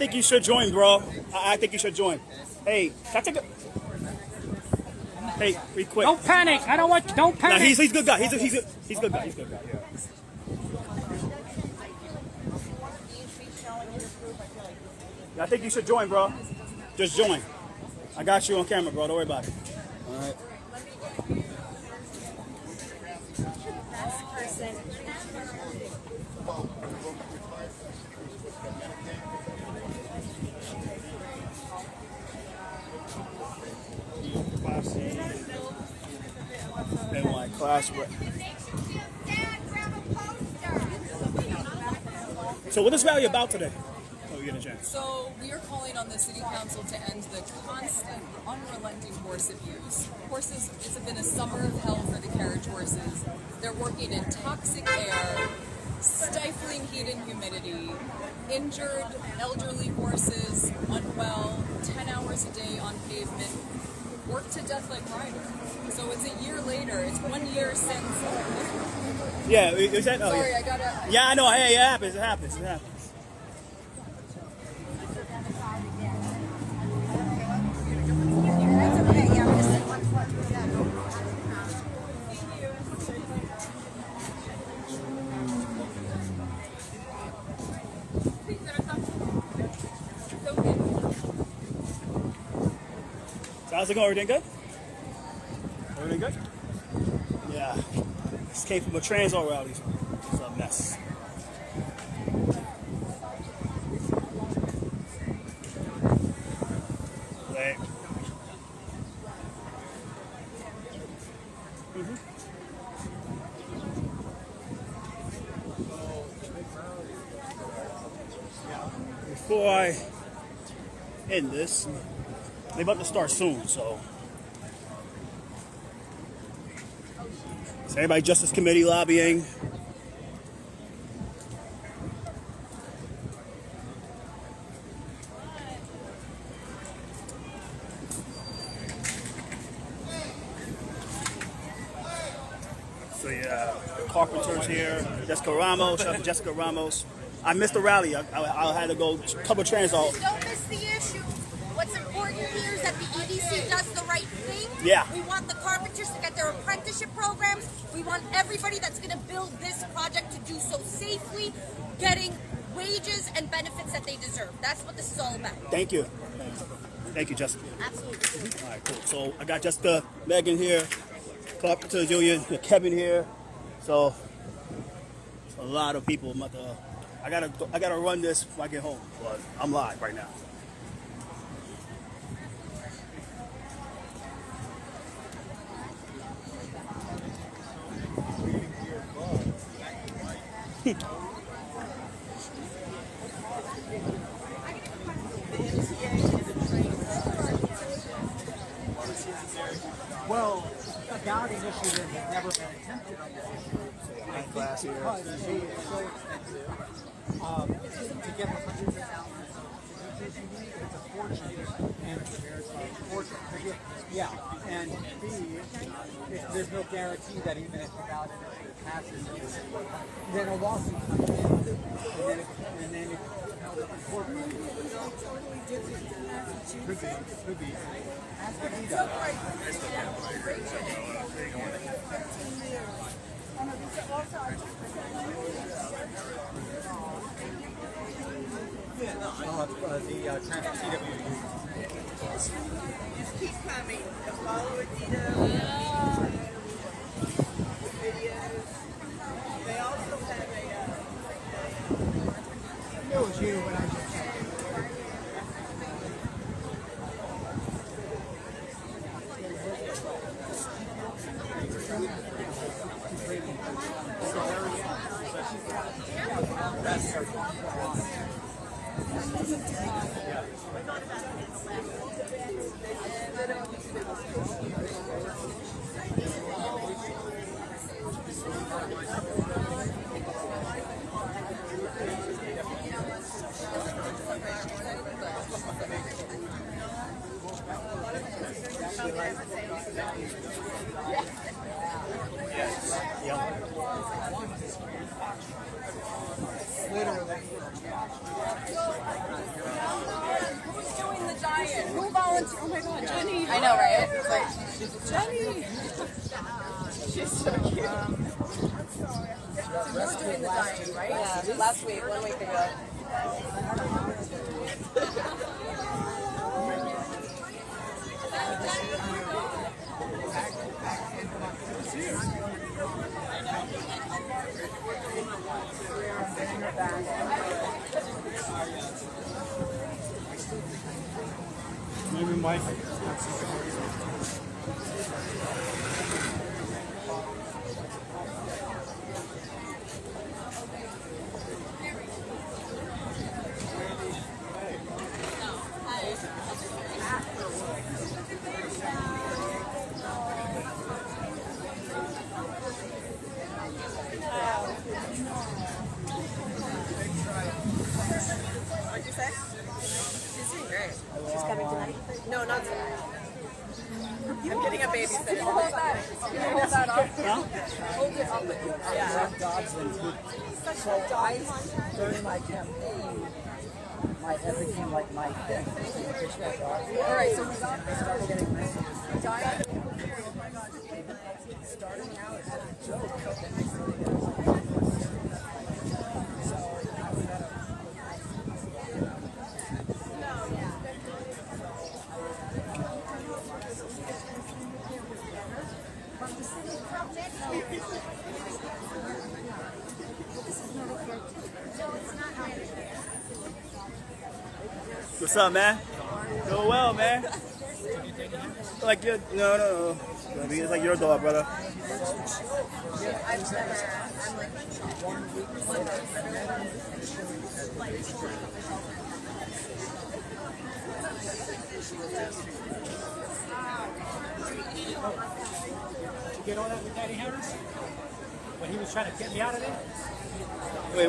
think you should join, bro. I think you should join. Hey, can I take a... Hey, real quick. Don't panic. I don't want. Don't panic. Nah, he's a good guy. He's a good guy. He's a good guy. Yeah. I think you should join, bro. Just join. I got you on camera, bro. Don't worry about it. All right. Class. So what is rally about today? Oh, we get a chance. So we are calling on the City Council to end the constant, unrelenting horse abuse. Horses, it's been a summer of hell for the carriage horses. They're working in toxic air, stifling heat and humidity, injured elderly horses, unwell, 10 hours a day on pavement, worked to death like Ryder. So it's a year later. It's 1 year since. Yeah, is that? Oh, sorry, yeah. I gotta. Yeah, I know. Hey, it happens. It happens. It happens. So how's it going? Everything good? Everything good? Yeah. This came from a Transall rally. It's a mess. Right. Before I end this, they're about to start soon, so everybody, Justice Committee lobbying. So yeah, Carpenter's here. Jessica Ramos, shout out to Jessica Ramos. I missed the rally. I had to go cover Transall. Don't miss the issue. What's important here is that the EDC does the right thing. Yeah. We want the carpenters to get their apprenticeship programs. We want everybody that's going to build this project to do so safely, getting wages and benefits that they deserve. That's what this is all about. Thank you. Thank you, Jessica. Absolutely. All right, cool. So I got Jessica, Megan here, Carpenters Union, Kevin here. So a lot of people. I gotta run this when I get home, but I'm live right now. Well, a ballot initiative has never been attempted on this issue. I think because they are so expensive. To get the hundreds of thousands of signatures you need, it's a fortune. And a fortune. Yeah, and B, there's no guarantee that even if the ballot initiative passes, then a lawsuit comes in, and then it's held up in court. Could be. Has to be done. The traffic CW. Just keep coming. Follow Adito. Videos. They also have a. It was you when I just. Literally. Nancy. Oh my God, Jenny. I know, right? It's like, Jenny. She's so cute. So you're doing the diet, right? Yeah, last week, 1 week ago. Maybe Mike. What'd you say? She's doing great. She's coming tonight? No, not tonight. I'm getting a babysitter. Can you hold that? Can you hold that up? Huh? Hold it up. Yeah. So during my campaign, that became like my thing. All right, so we started getting diet. Starting out as a joke. What's up, man? Doing well, man. Like your no. It's like your dog, brother. Did you get all that with Daddy Harris? When he was trying to get me out of there? Wait.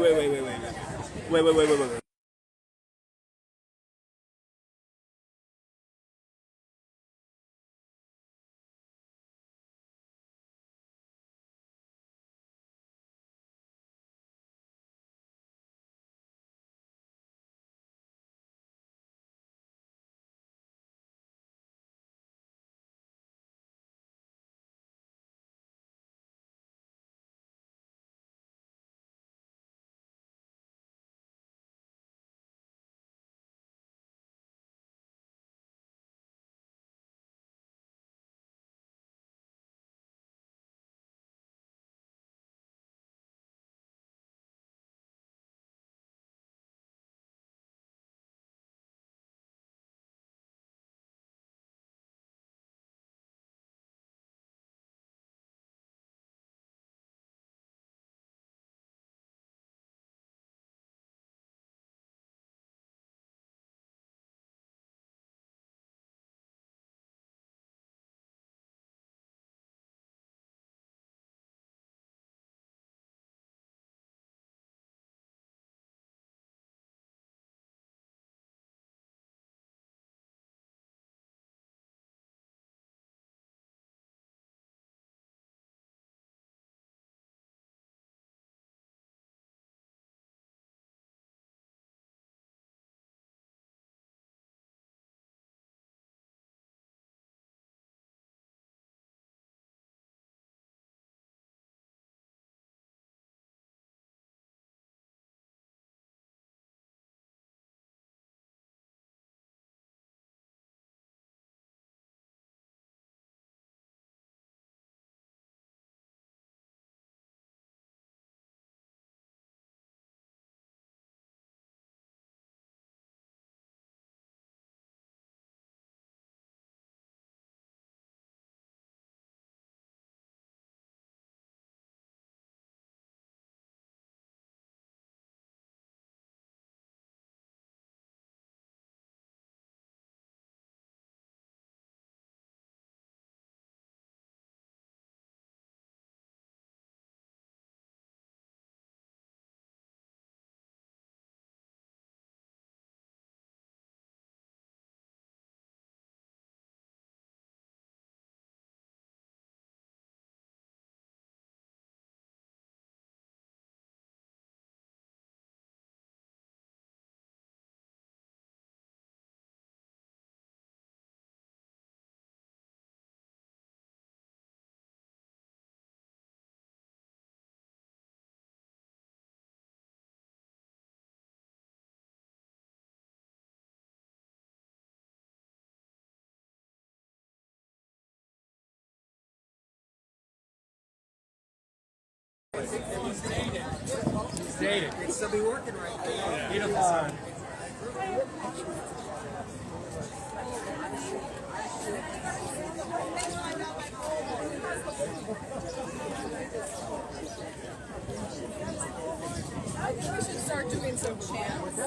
He's dating. He'd still be working right now. Beautiful son. I think we should start doing some chants.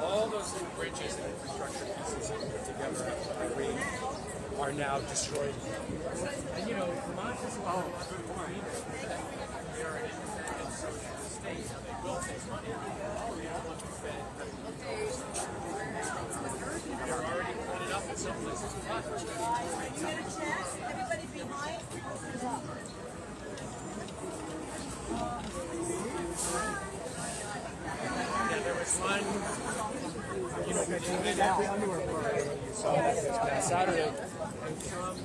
All those little bridges and infrastructure pieces that we put together after Irene are now destroyed. And you know, Vermont is well. They're an independent social state. Now they will take money. They don't want to spend. They're already put it up in some places. Everybody behind. Yeah, there was one. You know, they did every underwear parade. You saw that this past Saturday. And some.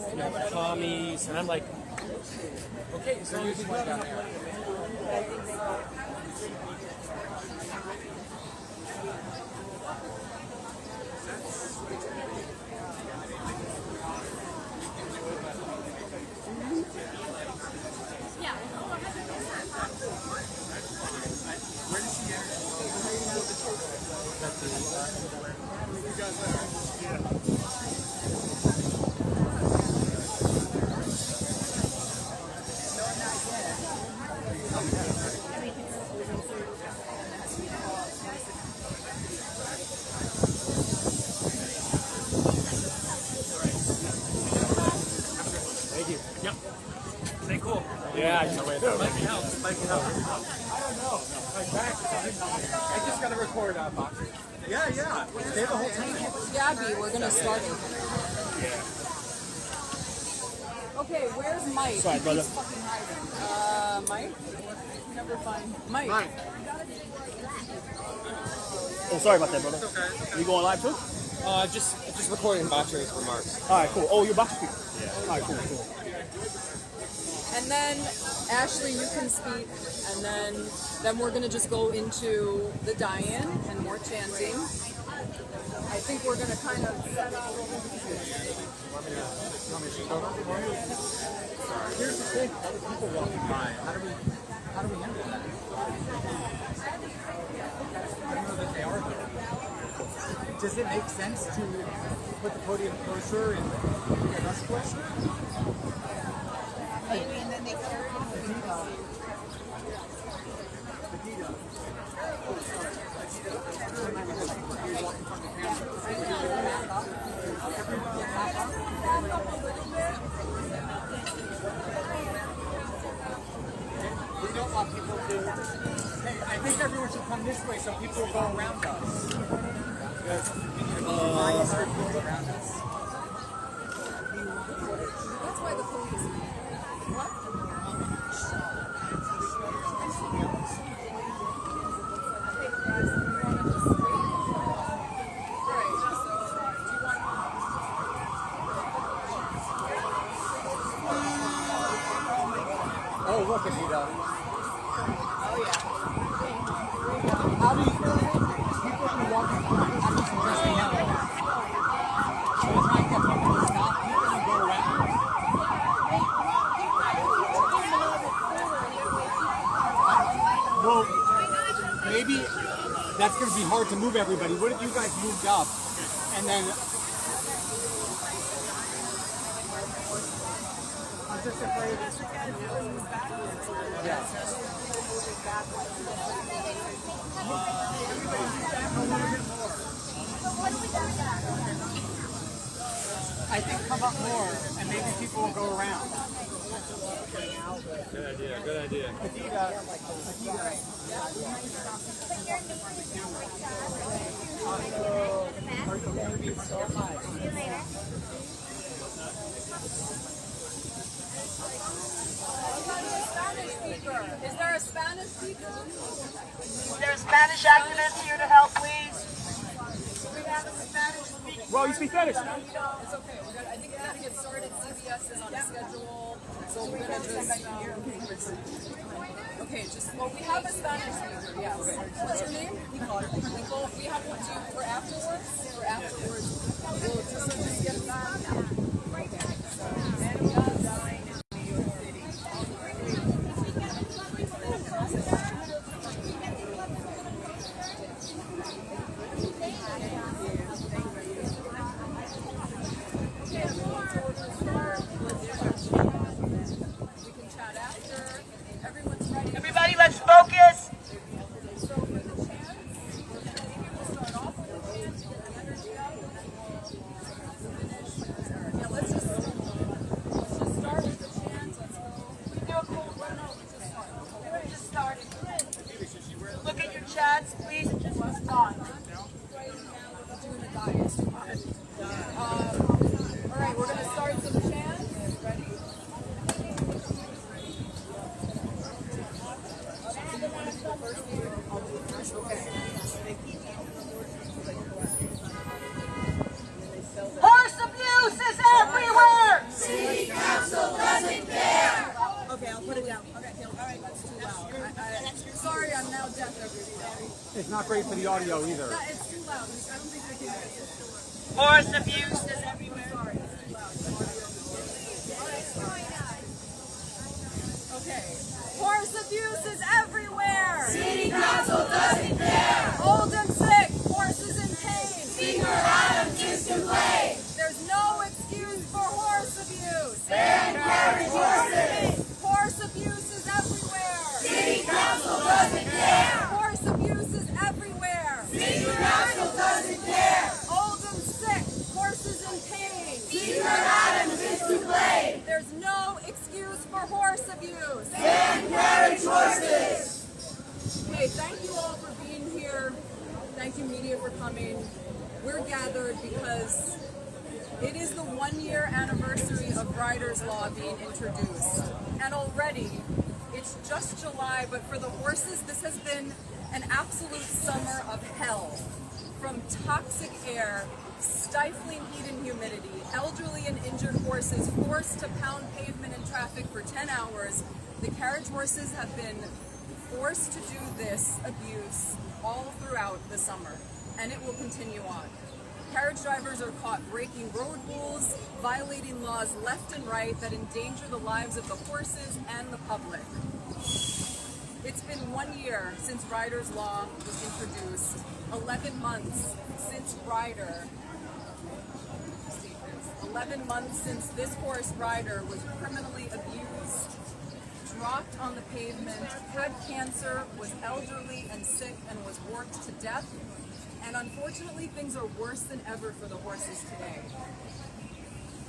You know, commies, and I'm like, okay, so you can go down there. Thank you. Yep. Stay cool. Yeah, I know it. Might be help. Might be help. I don't know. My back. I just got to record boxing. Yeah, yeah. Stay the whole time. Gabby, we're gonna start. Yeah. Okay, where's Mike? Sorry, brother. He's fucking hiding. Mike? Never find Mike. Mike. Oh, sorry about that, brother. Okay. You going live too? Just recording bottcher's remarks. All right, cool. Oh, you're boxing people. Yeah. All right, cool, cool. And then Ashley, you can speak, and then we're gonna just go into the die-in and more chanting. I think we're gonna kind of set up. Here's the thing. Other people walking by. How do we handle that? I don't know that they are there. Does it make sense to put the podium closer and get us closer? Maybe, and then they carry it. We don't want people to. Hey, I think everyone should come this way so people will go around us. Because we need to be around us. That's why the police. What? Oh, look, go. How do you people can walk I'm just suggesting that we're trying to get people to stop people and go around. Well, maybe that's going to be hard to move everybody. What if you guys moved up and then... I'm just afraid it's... Yeah. I think come up more and maybe people will go around. Good idea, good idea. Is there a Spanish speaker? Is there a Spanish activist here to help, please? We have a Spanish speaker. Well, you speak Spanish. It's okay. I think we gotta get started. CBS is on a schedule, so we're gonna just. Okay, well, we have a Spanish speaker. Yes. What's your name? Nicole. Nicole. We have one too for afterwards. We'll just get back. Everybody, let's focus. Look at your chats, please, and just respond. All right, we're gonna start some chants. Ready? Horse abuse is everywhere. City council doesn't care. Okay, I'll put it down. Okay, all right, that's too loud. Sorry, I'm now deaf, everybody. It's not great for the audio either. It's too loud. I don't think we can hear it. Horse abuse is everywhere. Sorry, it's too loud. Okay. Horse abuse is everywhere. City council doesn't care. Old and sick, horses in pain. Speaker Adams is to blame. There's no excuse for horse abuse. Ban carriage horses. Horse abuse is everywhere. City council doesn't care. Horse abuse is everywhere. Speaker council doesn't care. Old and sick, horses in pain. Speaker Adams is to blame. There's no excuse for horse abuse. Ban carriage horses. Hey, thank you all for being here. Thank you, media, for coming. We're gathered because it is the 1-year anniversary of Ryder's Law being introduced. And already, it's just July, but for the horses, this has been an absolute summer of hell. From toxic air, stifling heat and humidity, elderly and injured horses forced to pound pavement and traffic for 10 hours, the carriage horses have been forced to do this abuse all throughout the summer, and it will continue on. Carriage drivers are caught breaking road rules, violating laws left and right that endanger the lives of the horses and the public. It's been 1 year since Ryder's Law was introduced, 11 months since 11 months since this horse Ryder was criminally abused, dropped on the pavement, had cancer, was elderly and sick, and was worked to death. And unfortunately, things are worse than ever for the horses today.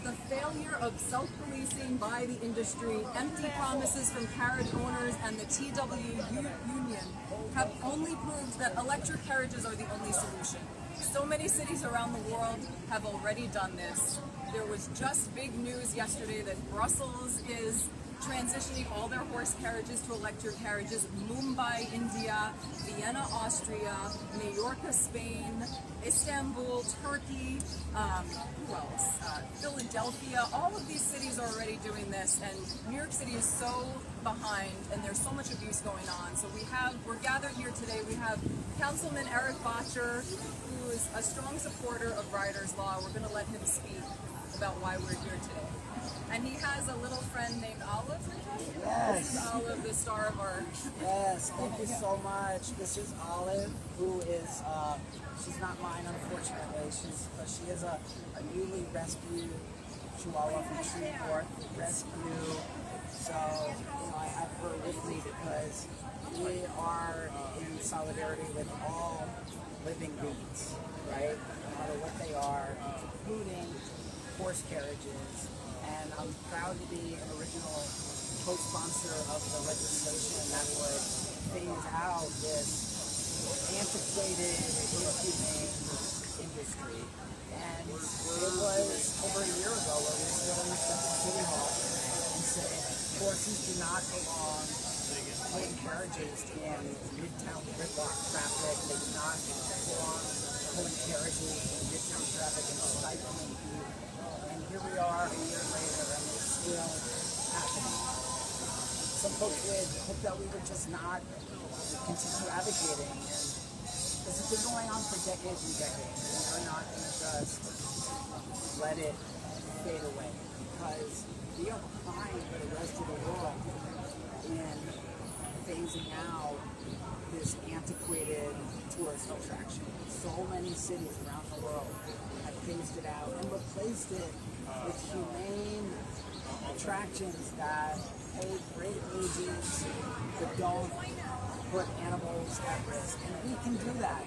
The failure of self-policing by the industry, empty promises from carriage owners, and the TWU union have only proved that electric carriages are the only solution. So many cities around the world have already done this. There was just big news yesterday that Brussels is transitioning all their horse carriages to electric carriages. Mumbai, India, Vienna, Austria, Mallorca, Spain, Istanbul, Turkey, who else? Philadelphia. All of these cities are already doing this, and New York City is so behind, and there's so much abuse going on. So we're gathered here today. We have Councilman Erik Bottcher, who is a strong supporter of Ryder's Law. We're going to let him speak about why we're here today. And he has a little friend named Olive. Yes. This is Olive, the star of our... Yes, thank you so much. This is Olive, who is, she's not mine, unfortunately. She is a newly rescued Chihuahua from Shreveport Rescue. So, I have her with me because we are in solidarity with all living beings, right? No matter what they are, including horse carriages. And I'm proud to be an original co-sponsor of the legislation that would phase out this antiquated, inhumane industry. And it was over a year ago where we stood in the City Hall and said, horses do not belong pulling carriages in midtown gridlock traffic. They do not belong pulling carriages in midtown traffic and stifling heat. And here we are a year later, and it's still happening. Some folks would hope that we would just not continue advocating, and this has been going on for decades and decades, and we're not going to just let it fade away, because we are behind the rest of the world in phasing out this antiquated tourist attraction. So many cities around the world have phased it out and replaced it with humane attractions that pay great wages, that don't put animals at risk. And we can do that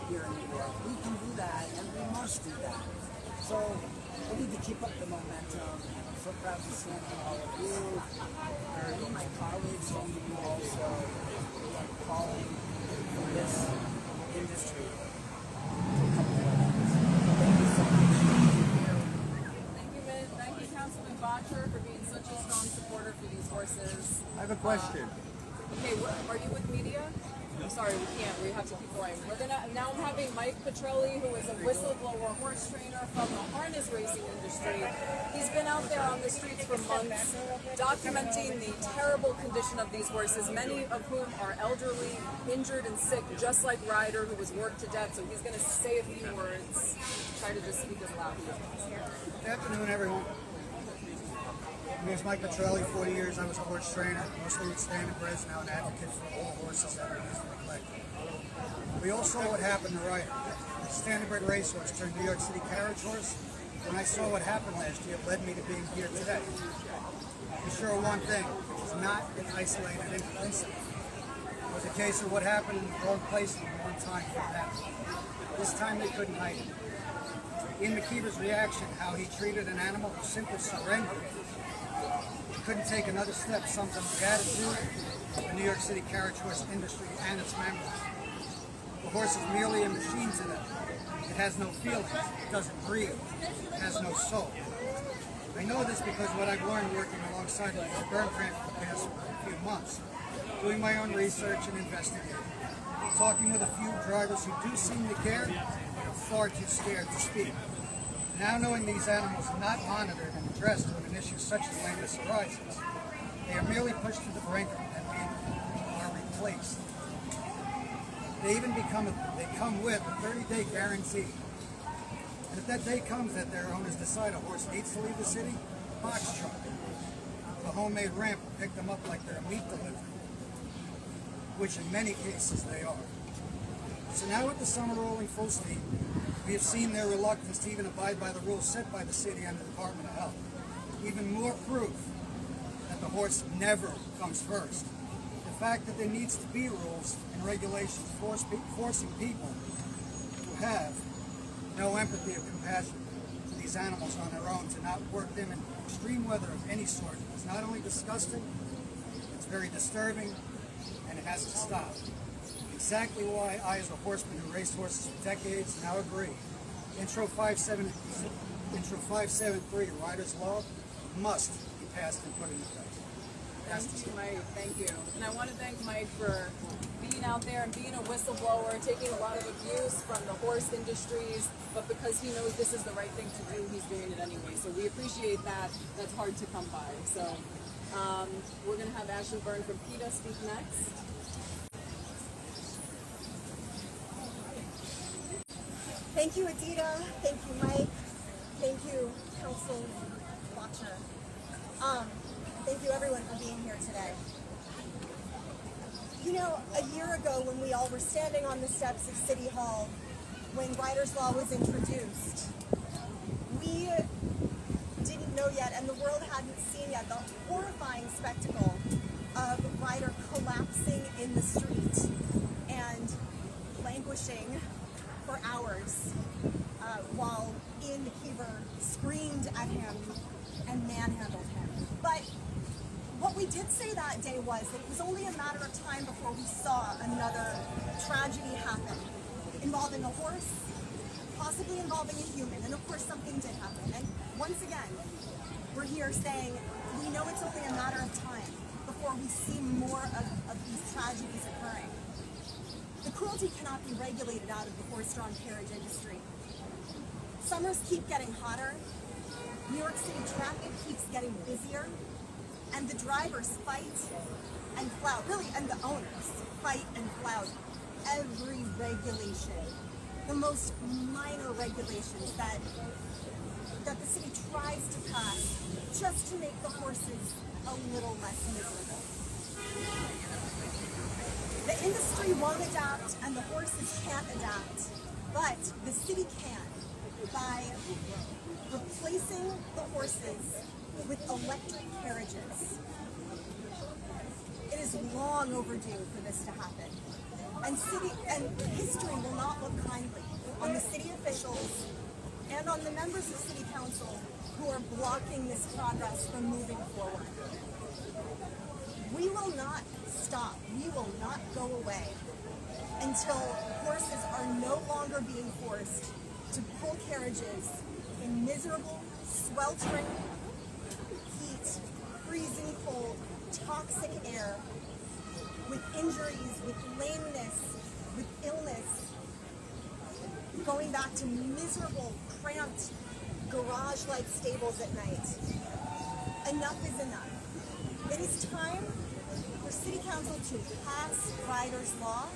here in New York. We can do that, and we must do that. So we need to keep up the momentum, and I'm so proud to stand with all of you, and my colleagues, and you also are calling for this industry to come together. Thank you so much. Thank you, Councilman Bottcher, for being such a strong supporter for these horses. I have a question. Okay, are you with media? I'm sorry, we can't. We have to keep going. Now I'm having Mike Petrelli, who is a whistleblower horse trainer from the harness racing industry. He's been out there on the streets for months, documenting the terrible condition of these horses, many of whom are elderly, injured, and sick, just like Ryder, who was worked to death. So he's going to say a few words. Try to just speak as loudly as possible. Good afternoon, everyone. My name is Mike Petrelli. 40 years I was a horse trainer, mostly with standardbreds, now an advocate for all horses that are used and neglected. We all saw what happened to Ryder. The standardbred racehorse turned New York City carriage horse. When I saw what happened last year, it led me to being here today. Be sure of one thing, it's not an isolated incident. It was a case of what happened in the wrong place at the wrong time for them. This time they couldn't hide it. Ian McKeever's reaction, how he treated an animal who simply surrendered. He couldn't take another step, sums up the attitude of the New York City carriage horse industry and its members. The horse is merely a machine to them. It has no feelings, it doesn't breathe, it has no soul. I know this because what I've learned working alongside with the burn grant for the past few months, doing my own research and investigating, talking with a few drivers who do seem to care, but are far too scared to speak. Now knowing these animals are not monitored and addressed when an issue such as lameness arises, they are merely pushed to the brink and are replaced. They even come with a 30-day guarantee. And if that day comes that their owners decide a horse needs to leave the city, a box truck, a homemade ramp will pick them up like they're a meat delivery, which in many cases they are. So now with the summer rolling full steam, we have seen their reluctance to even abide by the rules set by the city and the Department of Health. Even more proof that the horse never comes first. The fact that there needs to be rules and regulations forcing people who have no empathy or compassion for these animals on their own to not work them in extreme weather of any sort is not only disgusting, it's very disturbing, and it has to stop. Exactly why I, as a horseman who raced horses for decades, now agree. Intro 573, Ryder's Law, must be passed and put into place. Thank you, Mike. Thank you. And I want to thank Mike for being out there and being a whistleblower, taking a lot of abuse from the horse industries, but because he knows this is the right thing to do, he's doing it anyway. So we appreciate that. That's hard to come by. So we're going to have Ashley Byrne from PETA speak next. Thank you, Adita. Thank you, Mike. Thank you, Council Bottcher. Thank you, everyone, for being here today. You know, a year ago when we all were standing on the steps of City Hall, when Ryder's Law was introduced, we didn't know yet, and the world hadn't seen yet, the horrifying spectacle of Ryder collapsing in the street and languishing for hours while Ian McKeever screamed at him and manhandled him. But what we did say that day was that it was only a matter of time before we saw another tragedy happen involving a horse, possibly involving a human, and of course something did happen. And once again, we're here saying we know it's only a matter of time before we see more of these tragedies occurring. The cruelty cannot be regulated out of the horse-drawn carriage industry. Summers keep getting hotter, New York City traffic keeps getting busier, and the drivers fight and flout, really, and the owners fight and flout every regulation, the most minor regulations that the city tries to pass just to make the horses a little less miserable. The industry won't adapt and the horses can't adapt, but the city can by replacing the horses with electric carriages. It is long overdue for this to happen. And history will not look kindly on the city officials and on the members of city council who are blocking this progress from moving forward. We will not stop. We will not go away until horses are no longer being forced to pull carriages in miserable, sweltering heat, freezing cold, toxic air, with injuries, with lameness, with illness, going back to miserable, cramped, garage-like stables at night. Enough is enough. It is time for City Council to pass Ryder's Law.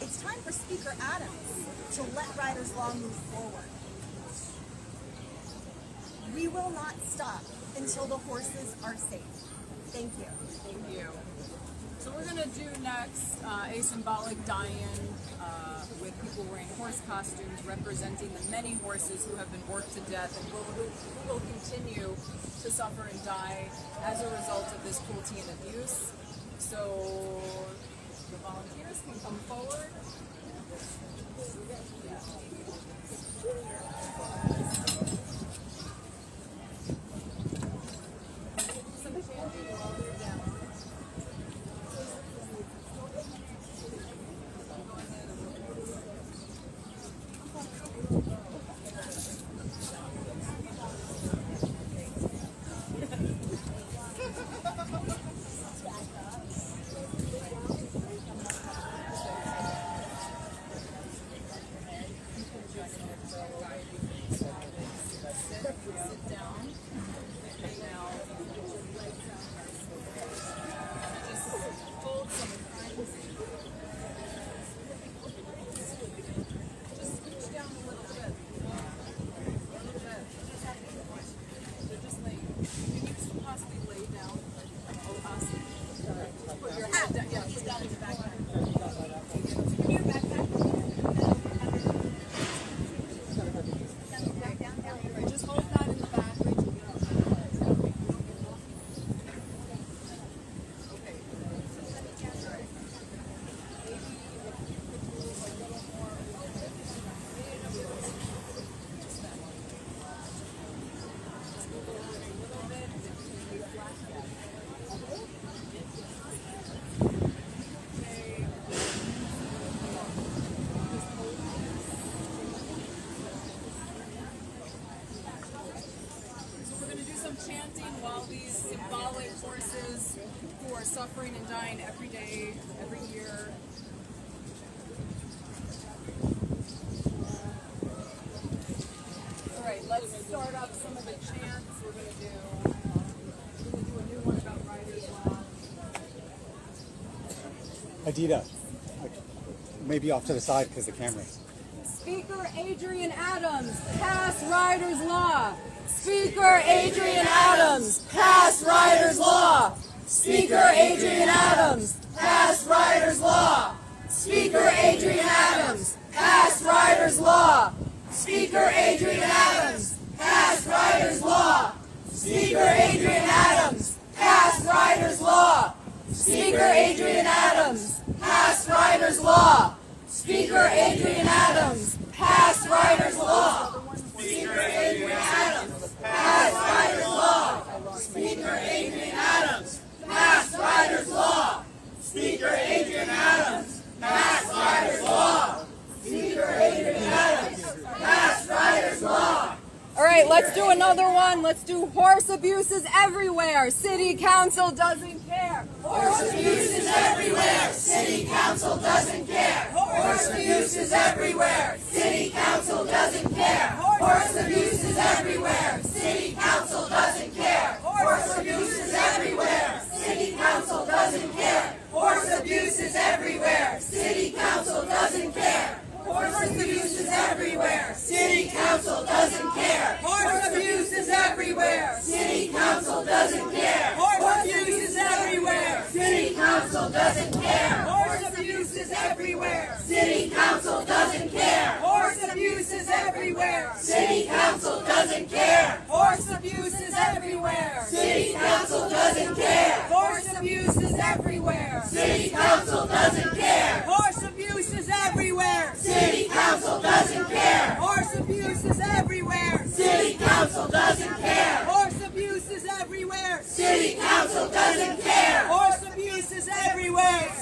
It's time for Speaker Adams to let Ryder's Law move forward. We will not stop until the horses are safe. Thank you. Thank you. So we're going to do next a symbolic die-in with people wearing horse costumes representing the many horses who have been worked to death and who will continue to suffer and die as a result of this cruelty and abuse. So the volunteers can come forward. suffering and dying every day, every year. All right, let's start up some of the chants. We're going to do a new one about Ryder's Law. Adita, maybe off to the side because the camera. Speaker Adrian Adams, pass Ryder's Law. Speaker Adrian Adams, pass Ryder's Law. Speaker Adrian Adams, pass Ryder's Law. Speaker Adrian Adams, pass Ryder's Law. Speaker Adrian Adams, pass Ryder's Law. Speaker Adrian Adams, pass Ryder's Law. Speaker Adrian Adams, pass Ryder's Law. Speaker Adrian Adams, pass Ryder's Law. Speaker Adrian Adams, pass Ryder's Law. Speaker Adrian Adams, pass Ryder's Law. Speaker Adrian Adams, pass Ryder's Law. Speaker Adrian Adams, pass Ryder's Law. All right, let's do another one. Let's do horse abuse is everywhere. City council doesn't care. Horse abuse is everywhere. City council doesn't care. Horse abuse is everywhere. City council doesn't care. Horse abuse is everywhere. City council doesn't care. Horse abuse is everywhere. City council doesn't care. Horse abuse is everywhere. City council doesn't care. Horse abuse is everywhere. City council doesn't care. Horse abuse is everywhere. City council doesn't care. Horse abuse is everywhere. City council doesn't care. Horse abuse is everywhere. City council doesn't care. Horse abuse is everywhere. City council doesn't care. Horse abuse is everywhere. City council doesn't care. Horse abuse is everywhere. City council doesn't care. Horse abuse is everywhere. City council doesn't care. Horse abuse is everywhere. City council doesn't care. Horse abuse is everywhere. City council doesn't care. Horse abuse is everywhere. City council doesn't care. Horse abuse is everywhere.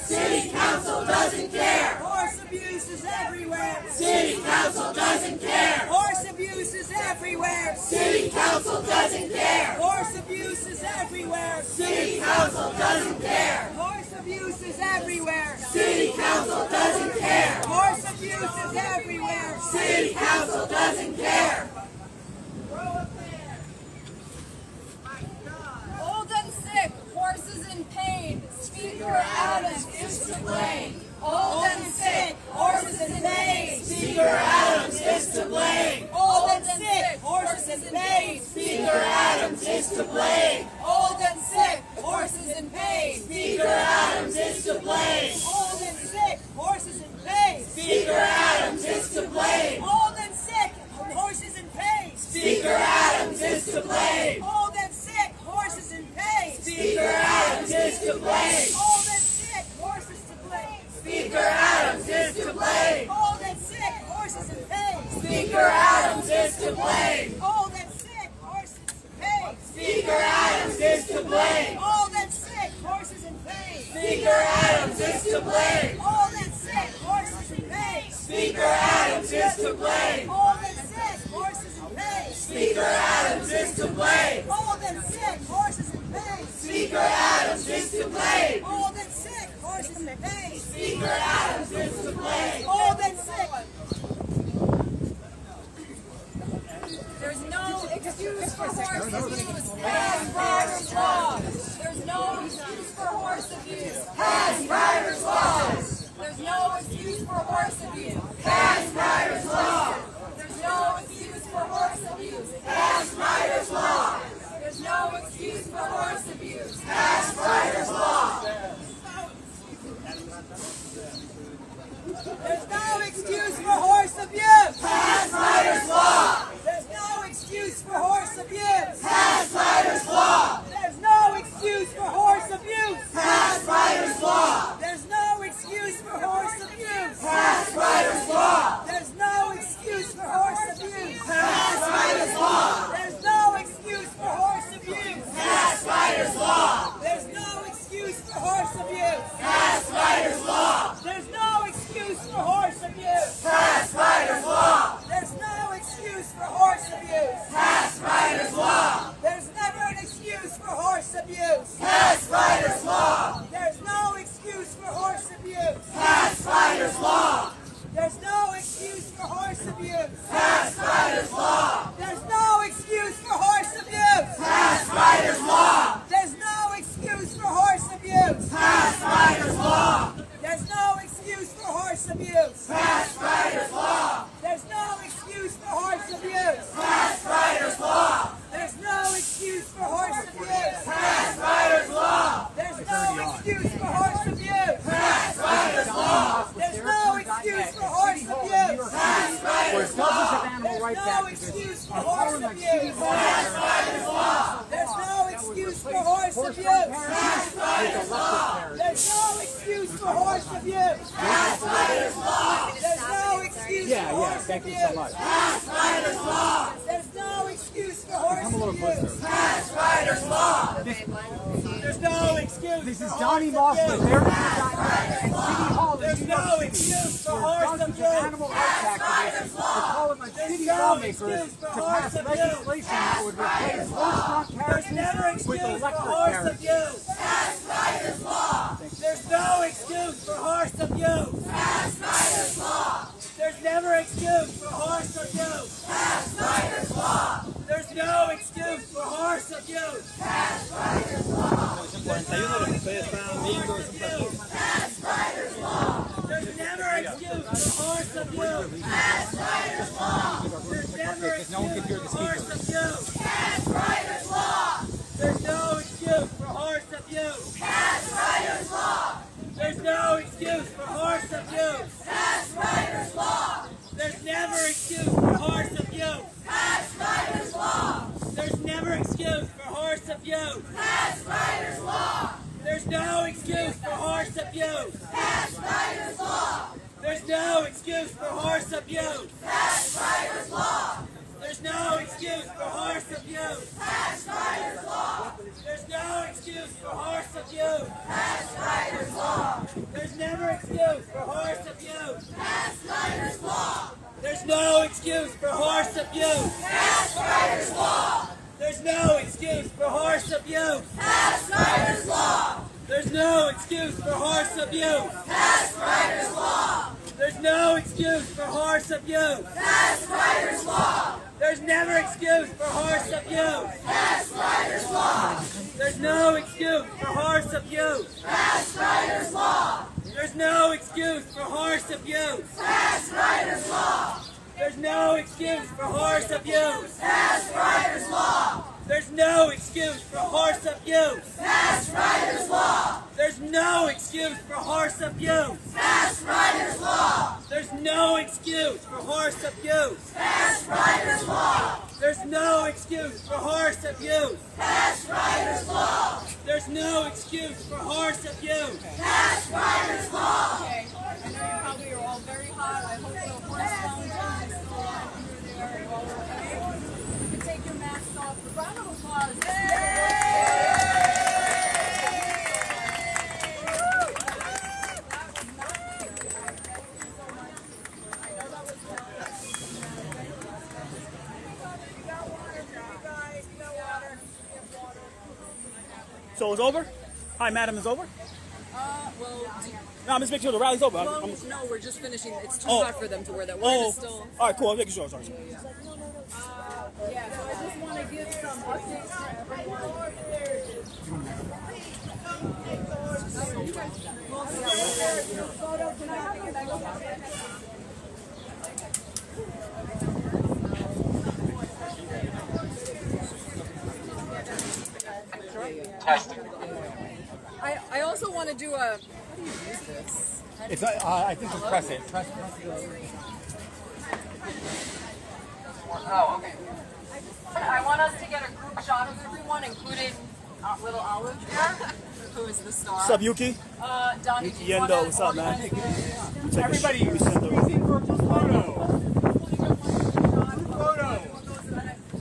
City council doesn't care. Horse abuse is everywhere. City council doesn't care. Horse abuse is everywhere. City council doesn't care. Horse abuse is everywhere. City council doesn't care. Horse abuse is everywhere. City council doesn't care. Horse abuse is everywhere. City council doesn't care. Old and sick, horses in pain. Speaker Adams is to blame. Old and sick, horses in pain. Speaker Adams is to blame. Old and sick, horses in pain. Speaker Adams is to blame. Old and sick, horses in pain. Speaker Adams is to blame. Old and sick, horses in pain. Speaker Adams is to blame. Old and sick, horses in pain. Speaker Adams is to blame. Old and sick, horses in pain. Speaker Adams is to blame. Old and sick, horses to blame. Speaker Adams is to blame. Old and sick, horses in pain. Speaker Adams is to blame. Old and sick, horses in pain. Speaker Adams is to blame. Old and sick, horses in pain. Speaker Adams is to blame. Old and sick, horses in pain. Speaker Adams is to blame. Old and sick, horses in pain. Speaker Adams is to blame. Old and sick, horses in pain. Speaker Adams is to blame. Old and sick, horses in pain. Speaker Adams is to blame. Old and sick. There's no excuse for horse abuse. Pass Ryder's Law. There's no excuse for horse abuse. Pass Ryder's Law. There's no excuse for horse abuse. Pass Ryder's Law. There's no excuse for horse abuse. Pass Ryder's Law. There's no excuse for horse abuse. Pass Ryder's Law. There's no excuse for horse abuse. Pass Ryder's Law. There's no excuse for horse abuse. Pass Ryder's Law. There's Fast Riders law! There's no excuse for horse abuse! Fast Riders law! There's no excuse for horse thank you abuse! so much. Fast Riders law! There's no excuse for horse abuse! Fast Riders law! There's no excuse. This for is horse Donnie abuse. Moss with Heritage.net and City Hall in There's New York no City. excuse for Where horse dozens of abuse. animal rights activists are calling on city no lawmakers excuse for to horse pass abuse. legislation that would replace horse-drawn There's never carriages excuse with for electric horse carriages. abuse. Fast Riders law. There's no excuse for horse abuse. Fast Riders law. There's never excuse for horse abuse. Fast Riders law. There's no excuse for horse abuse. Fast Riders law. There's no excuse for horse abuse. Fast Riders law. There's never excuse for horse abuse. Fast Riders law. There's never excuse for horse abuse. Fast Riders law. There's no excuse for horse abuse. Fast Riders law. There's no excuse for horse abuse. Fast Riders law. There's never excuse for horse abuse. Fast Riders law. There's never excuse for horse abuse. Fast Riders law. There's no excuse for horse abuse. Fast Riders law. There's no excuse for horse abuse. Fast Riders law. There's no excuse for horse abuse. Fast Riders law. There's no excuse for horse abuse. Fast Riders law. There's never excuse for horse abuse. Fast Riders law. There's no excuse for horse abuse. Fast Riders law. There's no excuse for horse abuse. Fast Riders law. There's no excuse for horse abuse. Fast Riders law. There's no excuse for horse abuse. Fast Riders law. There's never excuse for horse abuse. Fast Riders law. There's no excuse for horse abuse. Fast Riders law. There's no excuse for horse abuse. Fast Riders law. There's no excuse for horse abuse. Fast Riders law. There's no excuse for horse abuse. Fast Riders law. There's no excuse for horse abuse. Fast Riders law. There's no excuse for horse abuse. Fast Riders law. There's no excuse for horse abuse. Fast Riders law. There's no excuse for horse abuse. Fast Riders law. Okay, I know you probably are all very hot. I hope the horse volunteers are still alive under there. Are you all okay? You can take your masks off. A round of applause. So it's over? Hi, madam, it's over? Well, No, I'm just making sure the rally's over. no, we're just finishing. It's too Oh. hot for them to wear that. We're Oh, just still. all right, cool. I'm making sure. Sorry. Yeah, so I just want to give some updates to everyone. I also want to do a. How do you use this? It's, I think just press it. Press Oh, okay. I want us to get a group shot of everyone, including little Olive here, who is the star. What's up, Yuki? Donnie, do you wanna Yendo, what's up, man? organize this? Everybody, We send the- squeeze in for a group photo.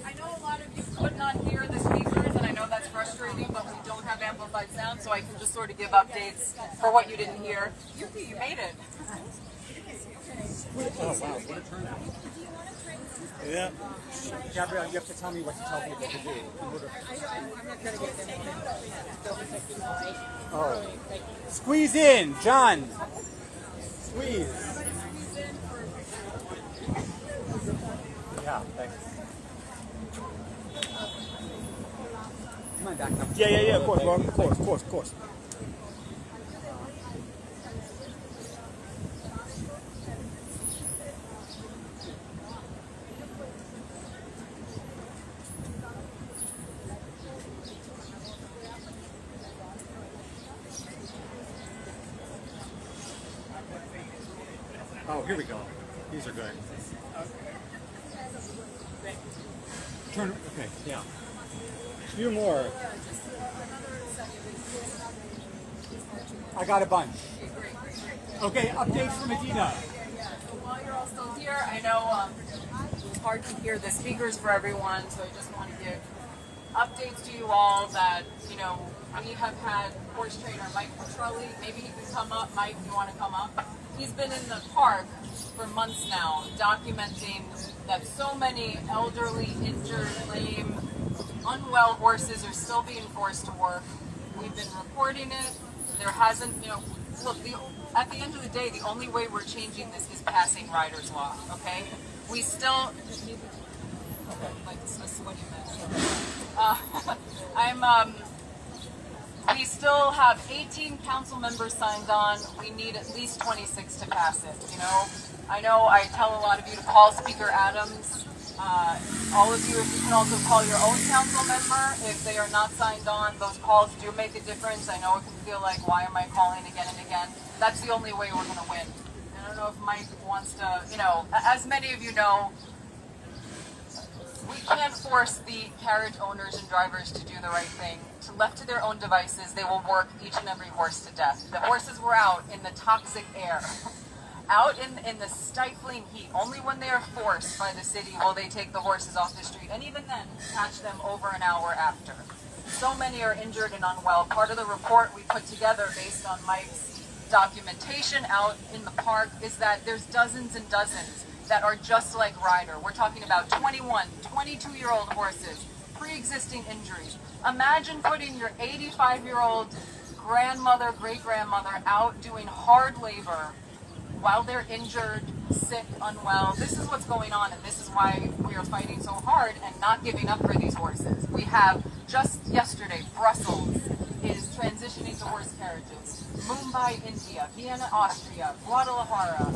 I know a lot of you could not hear the speakers, and I know that's frustrating, but we don't have amplified sound, so I can just sort of give updates for what you didn't hear. Yuki, you made it. Yeah. Gabrielle, you have to tell me what to tell people to do. Oh. Squeeze in, John. Squeeze. Yeah, thanks. Come on, back up. Yeah, of course, bro. Of course. Oh, here we go. These are good. Turn. Okay, yeah. A few more. I got a bunch. Okay, updates from Medina. So while you're all still here, I know it's hard to hear the speakers for everyone, so I just want to give updates to you all that, you know, we have had horse trainer Mike Petrelli. Maybe he can come up. Mike, you want to come up? He's been in the park for months now, documenting that so many elderly, injured, lame, unwell horses are still being forced to work. We've been reporting it. There hasn't, you know, look, at the end of the day, the only way we're changing this is passing Ryder's Law, okay? We still, like a sweaty mess. We still have 18 council members signed on. We need at least 26 to pass it, you know? I know I tell a lot of you to call Speaker Adams. All of you, if you can also call your own council member if they are not signed on. Those calls do make a difference. I know it can feel like, why am I calling again and again? That's the only way we're going to win. I don't know if Mike wants to, you know, as many of you know, we can't force the carriage owners and drivers to do the right thing. To left to their own devices, they will work each and every horse to death. The horses were out in the toxic air, out in the stifling heat. Only when they are forced by the city will they take the horses off the street, and even then, catch them over an hour after. So many are injured and unwell. Part of the report we put together based on Mike's documentation out in the park is that there's dozens and dozens that are just like Ryder. We're talking about 21, 22-year-old horses, pre-existing injuries. Imagine putting your 85-year-old grandmother, great-grandmother out doing hard labor while they're injured, sick, unwell. This is what's going on, and this is why we are fighting so hard and not giving up for these horses. We have, just yesterday, Brussels is transitioning to horse carriages. Mumbai, India, Vienna, Austria, Guadalajara,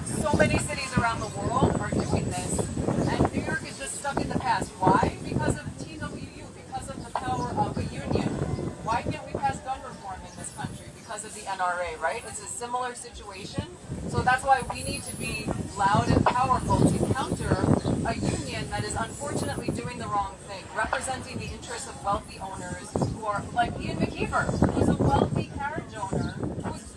so many cities around the world are doing this, and New York is just stuck in the past. Why? Because of TWU, because of the power of a union. Why can't we pass gun reform in this country? Because of the NRA, right? It's a similar situation. So that's why we need to be loud and powerful to counter a union that is unfortunately doing the wrong thing, representing the interests of wealthy owners who are, like Ian McKeever, who's a wealthy carriage owner, who's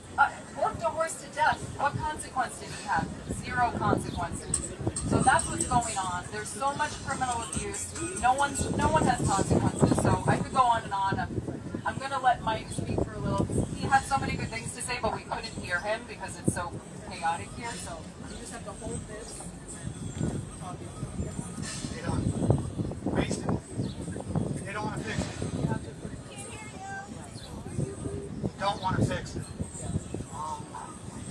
worked a horse to death. What consequence did he have? Zero consequences. So that's what's going on. There's so much criminal abuse. No one has consequences. So I could go on and on. I'm going to let Mike speak for a little. He had so many good things to say, but we couldn't hear him because it's so chaotic here. So you just have to hold this. They don't. Mason, they don't want to fix it. You don't want to fix it.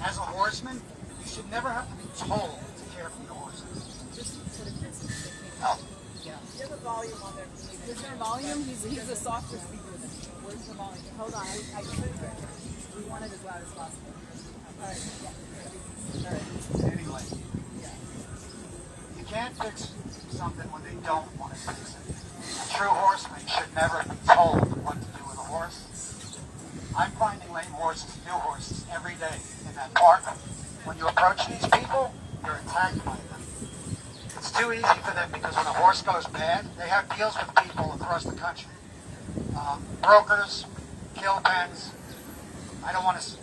As a horseman, you should never have to be told to care for your horses. Just for the kids. No. Yeah. You have a volume on there. Is there a volume? He's a softer speaker than me. Where's the volume? Hold on. I we want it as loud as possible. All right. Yeah. All right. Anyway, you can't fix something when they don't want to fix it. A true horseman should never be told what to do with a horse. I'm finding lame horses, new horses, every day in that park. When you approach these people, you're attacked by them. It's too easy for them because when a horse goes bad, they have deals with people across the country. Brokers, kill pens. I don't want to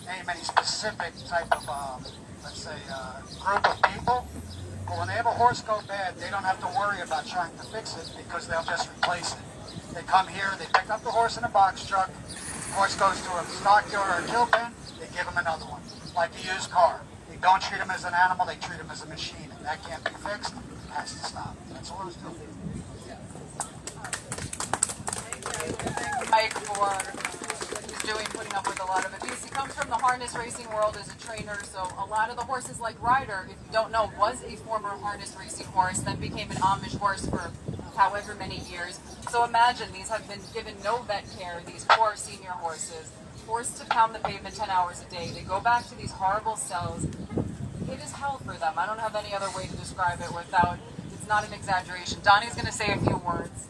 name any specific type of, let's say, group of people. But when they have a horse go bad, they don't have to worry about trying to fix it because they'll just replace it. They come here, they pick up the horse in a box truck. The horse goes to a stockyard or a kill pen, they give him another one, like a used car. They don't treat him as an animal, they treat him as a machine. And that can't be fixed, it has to stop. That's all I was doing. Mike for what he's doing, putting up with a lot of abuse. He comes from the harness racing world as a trainer, so a lot of the horses like Ryder, if you don't know, was a former harness racing horse, then became an Amish horse for however many years. So imagine these have been given no vet care, these poor senior horses, forced to pound the pavement 10 hours a day. They go back to these horrible cells. It is hell for them. I don't have any other way to describe it without, it's not an exaggeration. Donnie's going to say a few words.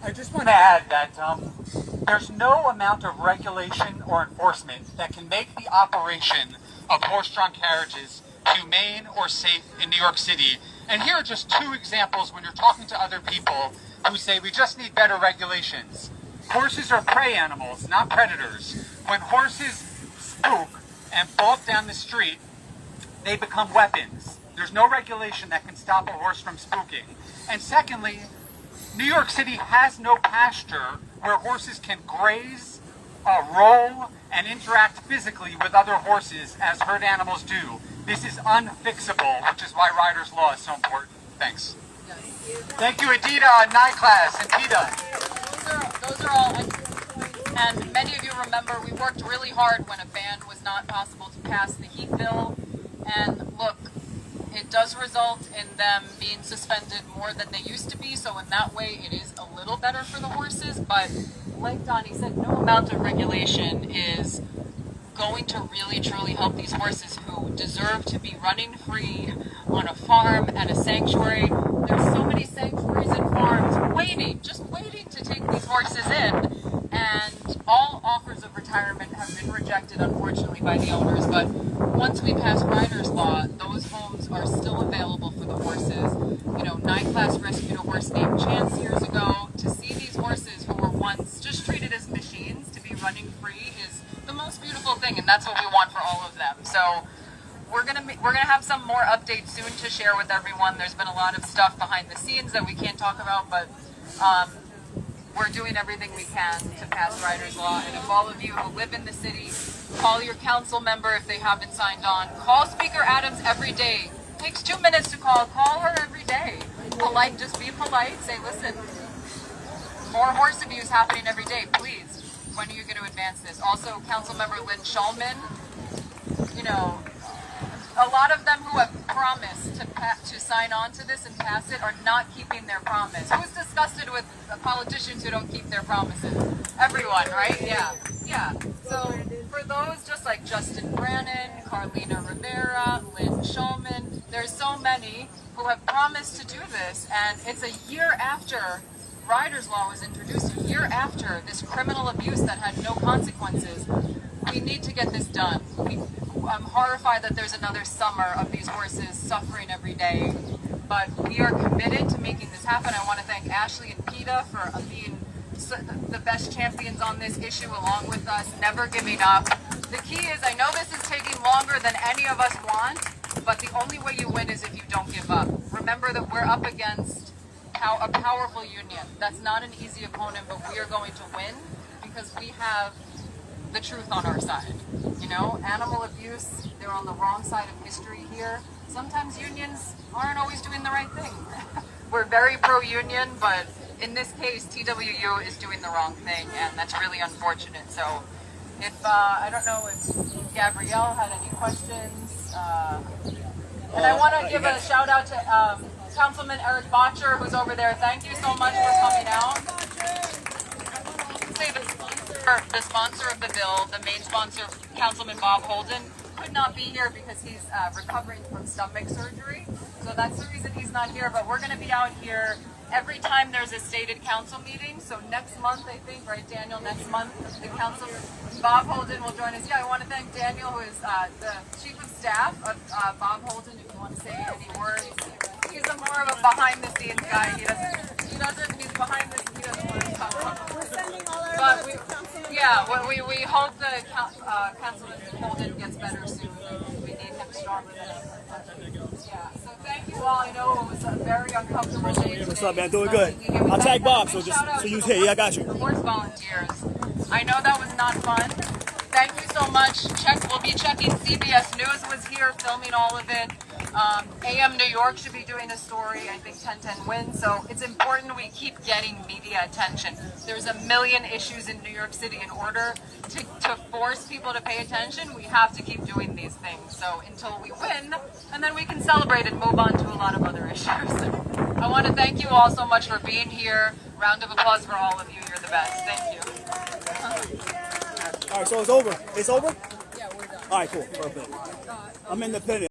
I just want to add that there's no amount of regulation or enforcement that can make the operation of horse-drawn carriages humane or safe in New York City. And here are just two examples when you're talking to other people who say we just need better regulations. Horses are prey animals, not predators. When horses spook and bolt down the street, they become weapons. There's no regulation that can stop a horse from spooking. And secondly, New York City has no pasture where horses can graze, roll, and interact physically with other horses as herd animals do. This is unfixable, which is why Ryder's Law is so important. Thanks. Thank you, Adita, Night Class, and Tita. Those are all excellent points. And many of you remember we worked really hard when a ban was not possible to pass the heat bill. And look, it does result in them being suspended more than they used to be. So in that way, it is a little better for the horses. But like Donnie said, no amount of regulation is going to really truly help these horses who deserve to be running free on a farm at a sanctuary. There's so many sanctuaries and farms waiting, just waiting to take these horses in, and all offers of retirement have been rejected, unfortunately, by the owners. But once we pass Ryder's Law, those homes are still available for the horses. You know, Night Class rescued a horse named Chance years ago. To see these horses who were once just treated as machines to be running free is the most beautiful thing, and that's what we want for all of them. So we're gonna have some more updates soon to share with everyone. There's been a lot of stuff behind the scenes that we can't talk about, but we're doing everything we can to pass Ryder's Law. And if all of you who live in the city, call your council member if they haven't signed on. Call Speaker Adams every day. It takes 2 minutes to call. Call her every day. Polite, just be polite. Say, listen, more horse abuse happening every day. Please, when are you going to advance this? Also, Councilmember Lynn Shulman, you know, a lot of them who have promised to sign on to this and pass it are not keeping their promise. Who's disgusted with politicians who don't keep their promises? Everyone, right? Yeah. Yeah. So for those just like Justin Brannon, Carlina Rivera, Lynn Shulman, there's so many who have promised to do this, and it's a year after Ryder's Law was introduced, a year after this criminal abuse that had no consequences. We need to get this done. I'm horrified that there's another summer of these horses suffering every day, but we are committed to making this happen. I want to thank Ashley and PETA for being the best champions on this issue along with us, never giving up. The key is, I know this is taking longer than any of us want, but the only way you win is if you don't give up. Remember that we're up against a powerful union. That's not an easy opponent, but we are going to win because we have the truth on our side. You know, animal abuse, they're on the wrong side of history here. Sometimes unions aren't always doing the right thing. We're very pro-union, but in this case, TWU is doing the wrong thing, and that's really unfortunate. So if, I don't know if Gabrielle had any questions, and I want to give a shout out to Councilman Erik Bottcher, who's over there. Thank you so much for coming out. Say the sponsor of the bill, the main sponsor, Councilman Bob Holden, could not be here because he's recovering from stomach surgery. So that's the reason he's not here, but we're going to be out here every time there's a stated council meeting. So next month, I think, right, Daniel, next month, the council, Bob Holden will join us. Yeah, I want to thank Daniel, who is the chief of staff of Bob Holden, if you want to say any words. He's more of a behind-the-scenes guy. He's behind the scenes, he doesn't want to talk about it. We're sending all our But love to Councilman we hope the Councilman Holden gets better soon. We need him stronger than ever. Yeah, so thank you all. I know it was a very uncomfortable day today. What's up, man? Doing good. I'll tag Bob, so use here. Yeah, I got you. Horse volunteers. I know that was not fun. Thank you so much. We'll be checking. CBS News was here filming all of it. AM New York should be doing a story. I think 1010 wins. So it's important we keep getting media attention. There's a million issues in New York City. In order to force people to pay attention, we have to keep doing these things. So until we win, and then we can celebrate and move on to a lot of other issues. I want to thank you all so much for being here. Round of applause for all of you. You're the best. Thank you. All right, so it's over. It's over? Yeah, we're done. All right, cool. Perfect. I'm independent.